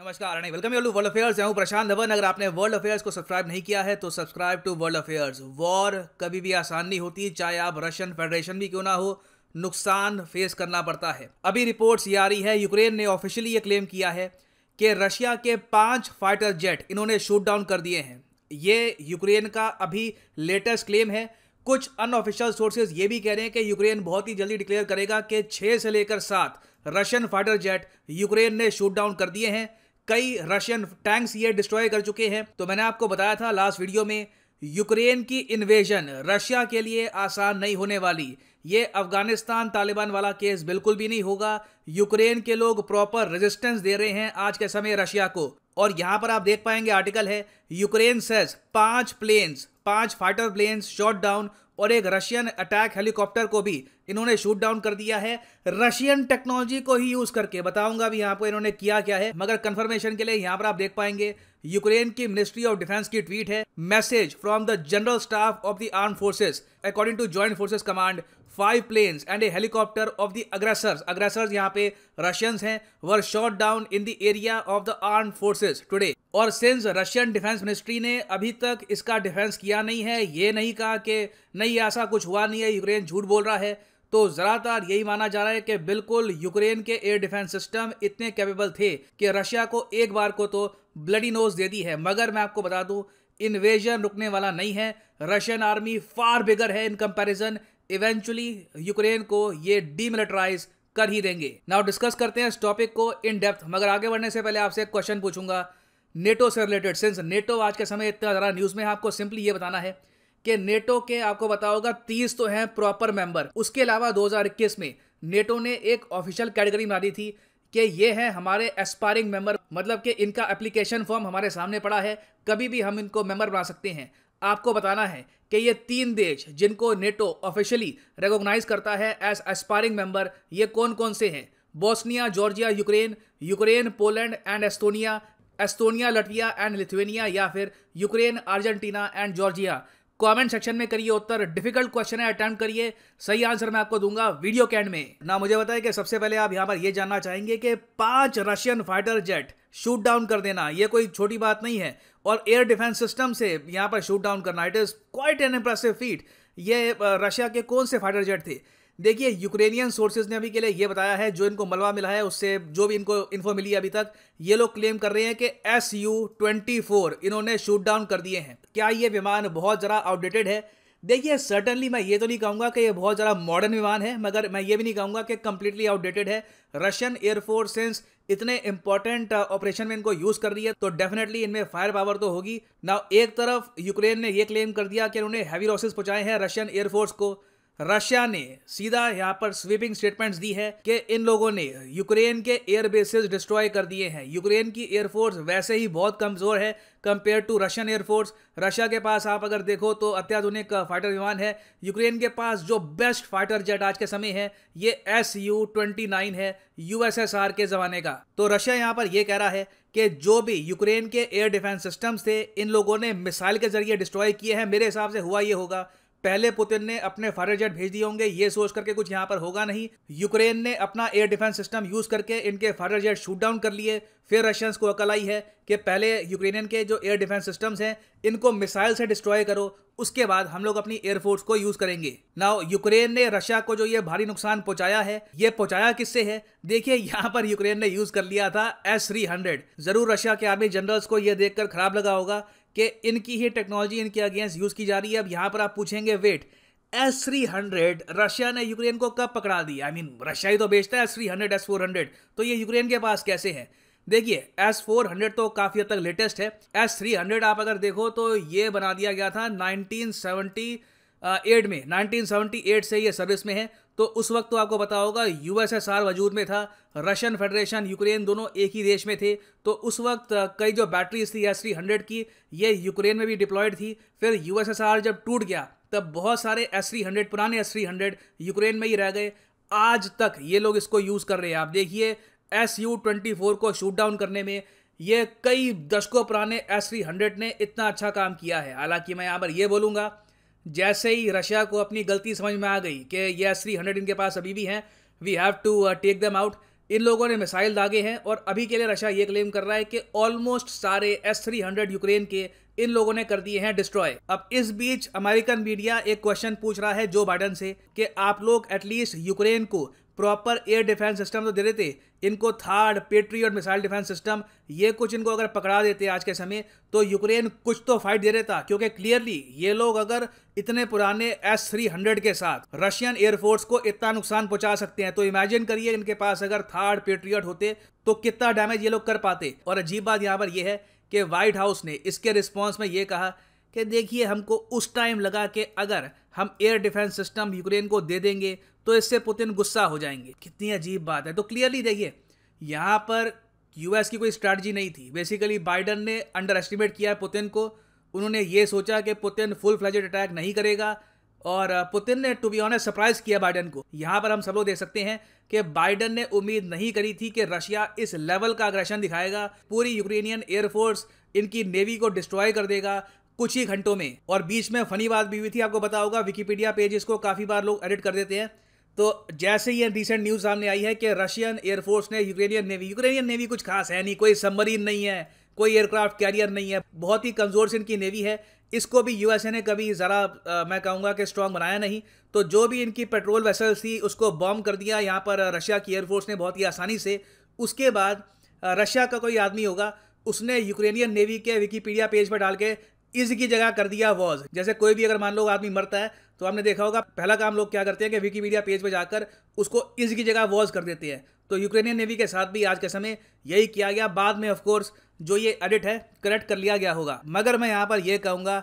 नमस्कार नहीं welcome to world affairs. मैं हूं प्रशांत धवन। अगर आपने वर्ल्ड अफेयर्स को सब्सक्राइब नहीं किया है तो subscribe to world affairs. War कभी भी आसान नहीं होती, चाहे आप रशियन फेडरेशन भी क्यों ना हो, नुकसान फेस करना पड़ता है। अभी रिपोर्ट्स ये आ रही है, यूक्रेन ने ऑफिशियली ये क्लेम किया है कि रशिया के 5 फाइटर जेट इन्होंने शूट डाउन कर दिए हैं। ये यूक्रेन का अभी लेटेस्ट क्लेम है। कुछ अनऑफिशियल सोर्सेज ये भी कह रहे हैं कि यूक्रेन बहुत ही जल्दी डिक्लेयर करेगा कि 6 से लेकर 7 रशियन फाइटर जेट यूक्रेन ने शूट डाउन कर दिए हैं। कई रशियन टैंक्स ये डिस्ट्रॉय कर चुके हैं। तो मैंने आपको बताया था लास्ट वीडियो में, यूक्रेन की इन्वेजन रशिया के लिए आसान नहीं होने वाली। ये अफगानिस्तान तालिबान वाला केस बिल्कुल भी नहीं होगा। यूक्रेन के लोग प्रॉपर रेजिस्टेंस दे रहे हैं आज के समय रशिया को। और यहां पर आप देख पाएंगे आर्टिकल है, Ukraine says 5 fighter planes shot down और एक रशियन अटैक हेलीकॉप्टर को भी इन्होंने शूट डाउन कर दिया है। रशियन टेक्नोलॉजी को ही यूज करके बताऊंगा भी यहाँ पर इन्होंने किया क्या है, मगर कंफर्मेशन के लिए यहाँ पर आप देख पाएंगे यूक्रेन की मिनिस्ट्री ऑफ डिफेंस की ट्वीट है, message from the general staff of the armed forces according to joint forces command 5 planes and a helicopter of the aggressors यहाँ पे रशियंस हैं, were shot down in the area of the armed forces today। और since Russian defence ministry ने अभी तक इसका defence किया नहीं है, ये नहीं कहा कि नहीं ऐसा कुछ हुआ नहीं है, यूक्रेन झूठ बोल रहा है, तो ज़्यादातर यही माना जा रहा है कि बिल्कुल यूक्रेन के एयर डिफेंस सिस्टम इतने कैपेबल थे कि रशिया को एक बार को तो ब्लडी नोज दे दी है। मगर मैं आपको बता दूं, इन्वेजन रुकने वाला नहीं है। रशियन आर्मी फार बिगर है इन कंपैरिजन। इवेंचुअली यूक्रेन को ये डीमिलिटराइज कर ही देंगे। नाउ डिस्कस करते हैं इस टॉपिक को इन डेप्थ, मगर आगे बढ़ने से पहले आपसे एक क्वेश्चन पूछूंगा नेटो से रिलेटेड। सिंस नेटो आज के समय इतना ज़्यादा न्यूज़ में है, आपको सिंपली ये बताना है कि नेटो के आपको बताया होगा 30 तो हैं प्रॉपर मेंबर। उसके अलावा 2021 में नेटो ने एक ऑफिशियल कैटेगरी बना दी थी कि ये हैं हमारे एस्पायरिंग मेंबर, मतलब कि इनका एप्लीकेशन फॉर्म हमारे सामने पड़ा है, कभी भी हम इनको मेंबर बना सकते हैं। आपको बताना है कि ये 3 देश जिनको नेटो ऑफिशियली रिकॉग्नाइज करता है एज एस्पायरिंग मेंबर, ये कौन कौन से हैं? Bosnia, Georgia, Ukraine, Poland and Estonia, Latvia and Lithuania, या फिर Ukraine, Argentina and Georgia. Comment section में करिए उत्तर। डिफिकल्ट क्वेश्चन है, अटेम्प्ट करिए। सही आंसर मैं आपको दूंगा वीडियो के एंड में। ना मुझे बताया कि सबसे पहले आप यहां पर ये जानना चाहेंगे कि 5 Russian fighter jet shoot down कर देना ये कोई छोटी बात नहीं है, और एयर डिफेंस सिस्टम से यहां पर शूट डाउन करना, it is quite an impressive feet. ये रशिया के कौन से फाइटर जेट थे? देखिए, यूक्रेनियन सोर्सेज ने अभी के लिए ये बताया है, जो इनको मलबा मिला है उससे जो भी इनको इन्फो मिली है अभी तक, ये लोग क्लेम कर रहे हैं कि Su-24 इन्होंने शूट डाउन कर दिए हैं। क्या ये विमान बहुत ज़रा आउटडेटेड है? देखिए, सर्टनली मैं ये तो नहीं कहूँगा कि ये बहुत ज़रा मॉडर्न विमान है, मगर मैं ये भी नहीं कहूँगा कि कंप्लीटली आउटडेटेड है। रशियन एयरफोर्स सिंस इतने इंपॉर्टेंट ऑपरेशन में इनको यूज़ कर रही है, तो डेफिनेटली इनमें फायर पावर तो होगी ना। एक तरफ यूक्रेन ने ये क्लेम कर दिया कि उन्होंने हैवी लॉसेस पहुँचाए हैं रशियन एयरफोर्स को। रशिया ने सीधा यहाँ पर स्वीपिंग स्टेटमेंट्स दी है कि इन लोगों ने यूक्रेन के एयर बेसेस डिस्ट्रॉय कर दिए हैं। यूक्रेन की एयरफोर्स वैसे ही बहुत कमज़ोर है compare to Russian air force. Russia के पास आप अगर देखो तो अत्याधुनिक फाइटर विमान है। यूक्रेन के पास जो बेस्ट फाइटर जेट आज के समय है ये Su-29 है, USSR के ज़माने का। तो रशिया यहाँ पर यह कह रहा है कि जो भी यूक्रेन के एयर डिफेंस सिस्टम्स थे इन लोगों ने मिसाइल के जरिए डिस्ट्रॉय किए हैं। मेरे हिसाब से हुआ ये होगा, पहले पुतिन ने अपने फाइटर जेट भेज दिए होंगे, ये सोच करके कुछ यहाँ पर होगा नहीं। यूक्रेन ने अपना एयर डिफेंस सिस्टम यूज करके इनके फाइटर जेट शूट डाउन कर लिए। फिर रशियंस को अकल आई है कि पहले यूक्रेनियन के जो एयर डिफेंस सिस्टम्स हैं इनको मिसाइल से डिस्ट्रॉय करो, उसके बाद हम लोग अपनी एयरफोर्स को यूज करेंगे। नाउ यूक्रेन ने रशिया को जो ये भारी नुकसान पहुंचाया है, ये पहुंचाया किससे है? देखिए, यहाँ पर यूक्रेन ने यूज कर लिया था S-300। जरूर रशिया के आर्मी जनरल्स को यह देखकर खराब लगा होगा कि इनकी ही टेक्नोलॉजी इनके अगेंस्ट यूज की जा रही है। अब यहाँ पर आप पूछेंगे, वेट, S-300 रशिया ने यूक्रेन को कब पकड़ा दिया? आई मीन रशिया ही तो बेचता है S-300, S-400, तो ये यूक्रेन के पास कैसे है? देखिए, S-400 तो काफी हद तक लेटेस्ट है। S-300 आप अगर देखो तो ये बना दिया गया था 1978 में। 1978 से ये सर्विस में है। तो उस वक्त तो आपको पता होगा USSR वजूद में था, रशियन फेडरेशन, यूक्रेन दोनों एक ही देश में थे। तो उस वक्त कई जो बैटरीज थी S-300 की, ये यूक्रेन में भी डिप्लॉयड थी। फिर USSR जब टूट गया तब बहुत सारे S-300, पुराने S-300 यूक्रेन में ही रह गए। आज तक ये लोग इसको यूज कर रहे हैं। आप देखिए, Su-24 को शूट डाउन करने में ये कई दशकों पुराने S-300 ने इतना अच्छा काम किया है। हालांकि मैं यहाँ पर ये बोलूँगा, जैसे ही रशिया को अपनी गलती समझ में आ गई कि ये S-300 इनके पास अभी भी हैं, we have to take them out. इन लोगों ने मिसाइल दागे हैं और अभी के लिए रशिया ये क्लेम कर रहा है कि ऑलमोस्ट सारे S-300 यूक्रेन के इन लोगों ने कर दिए हैं डिस्ट्रॉय। अब इस बीच अमेरिकन मीडिया एक क्वेश्चन पूछ रहा है जो बाइडन से कि आप लोग एटलीस्ट यूक्रेन को प्रॉपर एयर डिफेंस सिस्टम तो दे देते, इनको third patriot missile defence system ये कुछ इनको अगर पकड़ा देते आज के समय तो यूक्रेन कुछ तो फाइट दे देता। क्योंकि क्लियरली ये लोग अगर इतने पुराने S-300 के साथ रशियन एयरफोर्स को इतना नुकसान पहुंचा सकते हैं तो इमेजिन करिए इनके पास अगर थर्ड पेट्रियट होते तो कितना डैमेज ये लोग कर पाते। और अजीब बात यहाँ पर यह है कि व्हाइट हाउस ने इसके रिस्पॉन्स में ये कहा कि देखिए हमको उस टाइम लगा कि अगर हम एयर डिफेंस सिस्टम यूक्रेन को दे देंगे तो इससे पुतिन गुस्सा हो जाएंगे। कितनी अजीब बात है। तो क्लियरली देखिए यहाँ पर यूएस की कोई स्ट्रैटेजी नहीं थी। बेसिकली बाइडन ने अंडर एस्टिमेट किया है पुतिन को। उन्होंने ये सोचा कि पुतिन फुल फ्लेजेड अटैक नहीं करेगा और पुतिन ने टू बी ऑनेस्ट सरप्राइज किया बाइडन को। यहाँ पर हम सब लोग देख सकते हैं कि बाइडन ने उम्मीद नहीं करी थी कि रशिया इस लेवल का अग्रेशन दिखाएगा, पूरी यूक्रेनियन एयरफोर्स इनकी नेवी को डिस्ट्रॉय कर देगा कुछ ही घंटों में। और बीच में फनी बात भी हुई थी, आपको पता होगा विकिपीडिया पेजेस को काफ़ी बार लोग एडिट कर देते हैं। तो जैसे ही रिसेंट न्यूज़ सामने आई है कि रशियन एयरफोर्स ने यूक्रेनियन नेवी कुछ खास है नहीं, कोई सबमरीन नहीं है, कोई एयरक्राफ्ट कैरियर नहीं है, बहुत ही कमज़ोर इनकी नेवी है। इसको भी यूएसए ने कभी ज़रा मैं कहूँगा कि स्ट्रॉन्ग बनाया नहीं। तो जो भी इनकी पेट्रोल वेसल्स थी उसको बॉम्ब कर दिया यहाँ पर रशिया की एयरफोर्स ने बहुत ही आसानी से। उसके बाद रशिया का कोई आदमी होगा उसने यूक्रेनियन नेवी के विकिपीडिया पेज पर डाल के इज की जगह कर दिया वॉज। जैसे कोई भी अगर मान लो आदमी मरता है तो आपने देखा होगा पहला काम लोग क्या करते हैं कि विकिपीडिया पेज पे जाकर उसको इज की जगह वॉज कर देते हैं। तो यूक्रेनियन नेवी के साथ भी आज के समय यही किया गया। बाद में ऑफ कोर्स जो ये एडिट है करेक्ट कर लिया गया होगा। मगर मैं यहाँ पर यह कहूँगा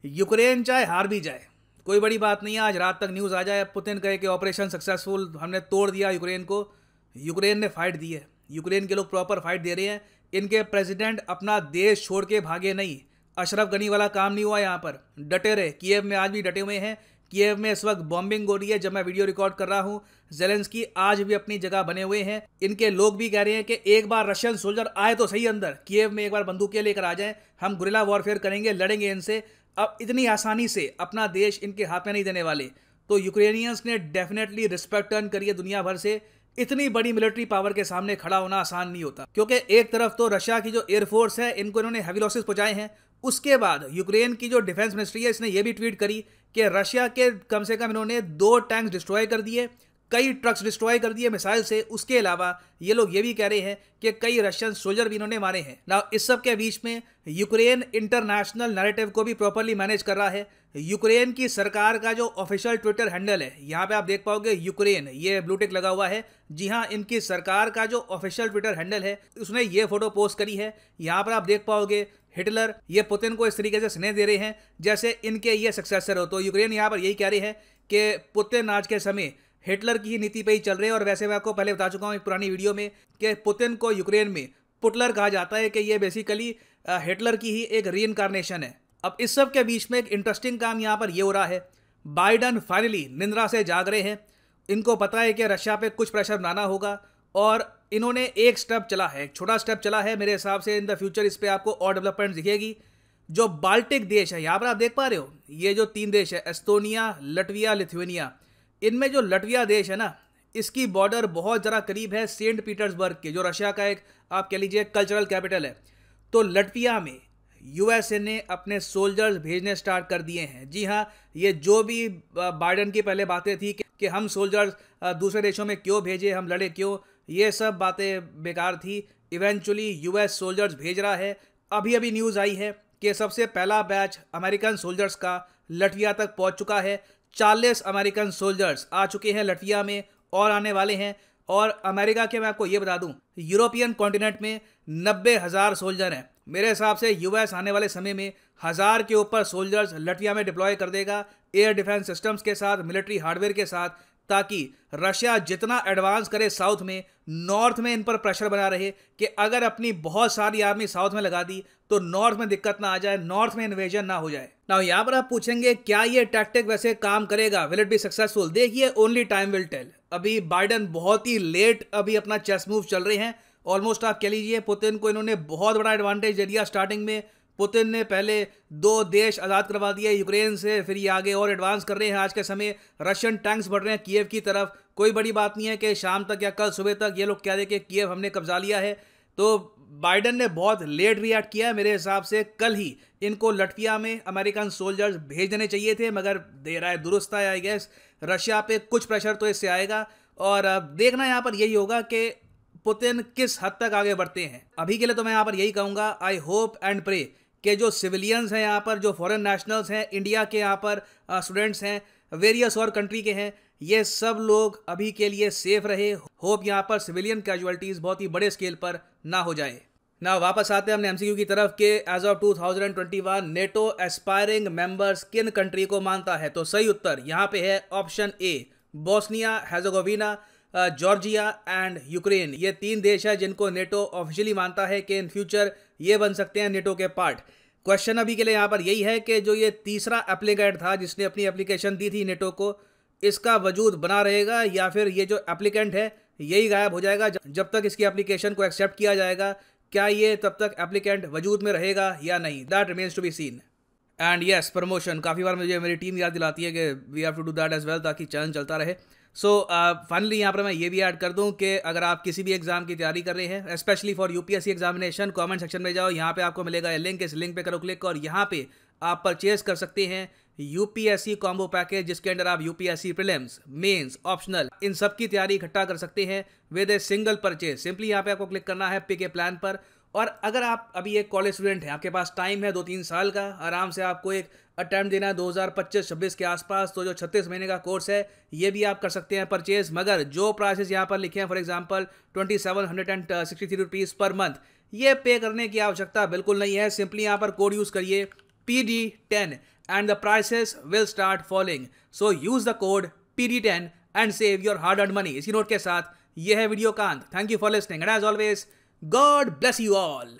यूक्रेन चाहे हार भी जाए कोई बड़ी बात नहीं है। आज रात तक न्यूज़ आ जाए पुतिन कहे कि ऑपरेशन सक्सेसफुल, हमने तोड़ दिया यूक्रेन को। यूक्रेन ने फाइट दी है, यूक्रेन के लोग प्रॉपर फाइट दे रहे हैं। इनके प्रेसिडेंट अपना देश छोड़ के भागे नहीं, अशरफ गनी वाला काम नहीं हुआ। यहाँ पर डटे रहे, कीव में आज भी डटे हुए हैं। कीव में इस वक्त बॉम्बिंग हो रही है जब मैं वीडियो रिकॉर्ड कर रहा हूँ। ज़ेलेंस्की आज भी अपनी जगह बने हुए हैं। इनके लोग भी कह रहे हैं कि एक बार रशियन सोल्जर आए तो सही अंदर, कीव में एक बार बंदूकें लेकर आ जाएं, हम गुरिल्ला वॉरफेयर करेंगे, लड़ेंगे इनसे। अब इतनी आसानी से अपना देश इनके हाथ में नहीं देने वाले। तो यूक्रेनियंस ने डेफिनेटली रिस्पेक्ट अर्न करी है दुनिया भर से। इतनी बड़ी मिलिट्री पावर के सामने खड़ा होना आसान नहीं होता, क्योंकि एक तरफ तो रशिया की जो एयरफोर्स है इनको इन्होंने हैवी लॉसेस पहुंचाए हैं। उसके बाद यूक्रेन की जो डिफेंस मिनिस्ट्री है इसने ये भी ट्वीट करी कि रशिया के कम से कम इन्होंने 2 टैंक्स डिस्ट्रॉय कर दिए, कई ट्रक्स डिस्ट्रॉय कर दिए मिसाइल से। उसके अलावा ये लोग ये भी कह रहे हैं कि कई रशियन सोल्जर भी इन्होंने मारे हैं। ना इस सब के बीच में यूक्रेन इंटरनेशनल नैरेटिव को भी प्रॉपर्ली मैनेज कर रहा है। यूक्रेन की सरकार का जो ऑफिशियल ट्विटर हैंडल है, यहाँ पे आप देख पाओगे यूक्रेन, ये ब्लू टिक लगा हुआ है। जी हाँ, इनकी सरकार का जो ऑफिशियल ट्विटर हैंडल है उसने ये फोटो पोस्ट करी है। यहाँ पर आप देख पाओगे हिटलर, ये पुतिन को इस तरीके से स्नेह दे रहे हैं जैसे इनके ये सक्सेसर हो। तो यूक्रेन यहाँ पर यही कह रहे हैं कि पुतिन आज के समय हिटलर की ही नीति पे ही चल रहे हैं। और वैसे मैं आपको पहले बता चुका हूँ एक पुरानी वीडियो में कि पुतिन को यूक्रेन में पुटलर कहा जाता है, कि ये बेसिकली हिटलर की ही एक रीइंकारनेशन है। अब इस सब के बीच में एक इंटरेस्टिंग काम यहाँ पर ये हो रहा है, बाइडन फाइनली निंद्रा से जाग रहे हैं। इनको पता है कि रशिया पे कुछ प्रेशर बनाना होगा और इन्होंने एक स्टेप चला है, एक छोटा स्टेप चला है। मेरे हिसाब से इन द फ्यूचर इस पर आपको और डेवलपमेंट दिखेगी। जो बाल्टिक देश है, यहाँ पर आप देख पा रहे हो, ये जो 3 देश है एस्टोनिया, लटविया, लिथुएनिया, इनमें जो लटविया देश है ना, इसकी बॉर्डर बहुत ज़रा करीब है सेंट पीटर्सबर्ग के, जो रशिया का एक आप कह लीजिए कल्चरल कैपिटल है। तो लटविया में यूएसए ने अपने सोल्जर्स भेजने स्टार्ट कर दिए हैं। जी हाँ, ये जो भी बाइडन की पहले बातें थी कि हम सोल्जर्स दूसरे देशों में क्यों भेजे, हम लड़े क्यों, ये सब बातें बेकार थी। इवेंचुअली यूएस सोल्जर्स भेज रहा है। अभी अभी न्यूज़ आई है कि सबसे पहला बैच अमेरिकन सोल्जर्स का लटविया तक पहुंच चुका है। 40 अमेरिकन सोल्जर्स आ चुके हैं लटविया में और आने वाले हैं। और अमेरिका के मैं आपको ये बता दूं, यूरोपियन कॉन्टिनेंट में 90,000 सोल्जर हैं। मेरे हिसाब से यूएस आने वाले समय में 1000 के ऊपर सोल्जर्स लटविया में डिप्लॉय कर देगा, एयर डिफेंस सिस्टम्स के साथ, मिलिट्री हार्डवेयर के साथ, ताकि रशिया जितना एडवांस करे साउथ में, नॉर्थ में इन पर प्रेशर बना रहे कि अगर अपनी बहुत सारी आर्मी साउथ में लगा दी तो नॉर्थ में दिक्कत ना आ जाए, नॉर्थ में इन्वेजन ना हो जाए। नाउ यहाँ पर आप पूछेंगे क्या ये टैक्टिक वैसे काम करेगा, विल इट बी सक्सेसफुल? देखिए, ओनली टाइम विल टेल। अभी बाइडन बहुत ही लेट अभी अपना चेस मूव चल रहे हैं। ऑलमोस्ट आप कह लीजिए पुतिन को इन्होंने बहुत बड़ा एडवांटेज दे दिया। स्टार्टिंग में पुतिन ने पहले 2 देश आज़ाद करवा दिए यूक्रेन से, फिर ये आगे और एडवांस कर रहे हैं। आज के समय रशियन टैंक्स बढ़ रहे हैं कीव की तरफ। कोई बड़ी बात नहीं है कि शाम तक या कल सुबह तक ये लोग कह दे कि कीव हमने कब्जा लिया है। तो बाइडन ने बहुत लेट रिएक्ट किया है। मेरे हिसाब से कल ही इनको लटविया में अमेरिकन सोल्जर्स भेज देने चाहिए थे, मगर देर आए दुरुस्त है। आई गेस रशिया पे कुछ प्रेशर तो इससे आएगा और देखना यहाँ पर यही होगा कि पुतिन किस हद तक आगे बढ़ते हैं। अभी के लिए तो मैं यहाँ पर यही कहूँगा, आई होप एंड प्रे कि जो सिविलियंस हैं यहाँ पर, जो फॉरेन नेशनल्स हैं, इंडिया के यहाँ पर स्टूडेंट्स हैं, वेरियस और कंट्री के हैं, ये सब लोग अभी के लिए सेफ रहे। होप यहाँ पर सिविलियन कैजुअलिटीज बहुत ही बड़े स्केल पर ना हो जाए। ना वापस आते हैं हमने एमसीक्यू की तरफ के as of 2021 NATO aspiring members किन कंट्री को मानता है। तो सही उत्तर यहाँ पे है option A, Bosnia Herzegovina, Georgia and Ukraine. ये 3 देश है जिनको नेटो ऑफिशियली मानता है कि इन फ्यूचर ये बन सकते हैं नेटो के पार्ट। क्वेश्चन अभी के लिए यहाँ पर यही है कि जो ये तीसरा एप्लीकेंट था जिसने अपनी एप्लीकेशन दी थी नेटो को, इसका वजूद बना रहेगा या फिर ये जो एप्लीकेंट है यही गायब हो जाएगा जब तक इसकी एप्लीकेशन को एक्सेप्ट किया जाएगा। क्या ये तब तक एप्लीकेंट वजूद में रहेगा या नहीं, that remains to be seen. And yes, promotion काफ़ी बार मुझे मेरी टीम याद दिलाती है कि we have to do that as well, ताकि चैनल चलता रहे। सो फाइनली यहाँ पर मैं ये भी ऐड कर दूँ कि अगर आप किसी भी एग्जाम की तैयारी कर रहे हैं, specially for UPSC examination, comment section में जाओ, यहाँ पे आपको मिलेगा ये लिंक, इस लिंक पे करो क्लिक और यहाँ पे आप परचेज कर सकते हैं यूपीएससी कॉम्बो पैकेज, जिसके अंदर आप यूपीएससी प्रीलिम्स, मेंस, ऑप्शनल, इन सब की तैयारी इकट्ठा कर सकते हैं with a single purchase. Simply यहाँ पे आपको क्लिक करना है पिक ए प्लान पर। और अगर आप अभी एक कॉलेज स्टूडेंट हैं, आपके पास टाइम है 2-3 साल का, आराम से आपको एक अटैम्प्ट देना है 2025-26 के आसपास, तो जो 36 महीने का कोर्स है ये भी आप कर सकते हैं परचेज। मगर जो प्राइसेस यहाँ पर लिखे हैं, for example 2763 rupees per month, ये पे करने की आवश्यकता बिल्कुल नहीं है। सिंपली यहाँ पर कोड यूज़ करिए PD10 and the prices will start falling. So use the code PD10 and save your hard-earned money. इसी नोट के साथ ये है वीडियो का अंत। Thank you for listening and as always, God bless you all.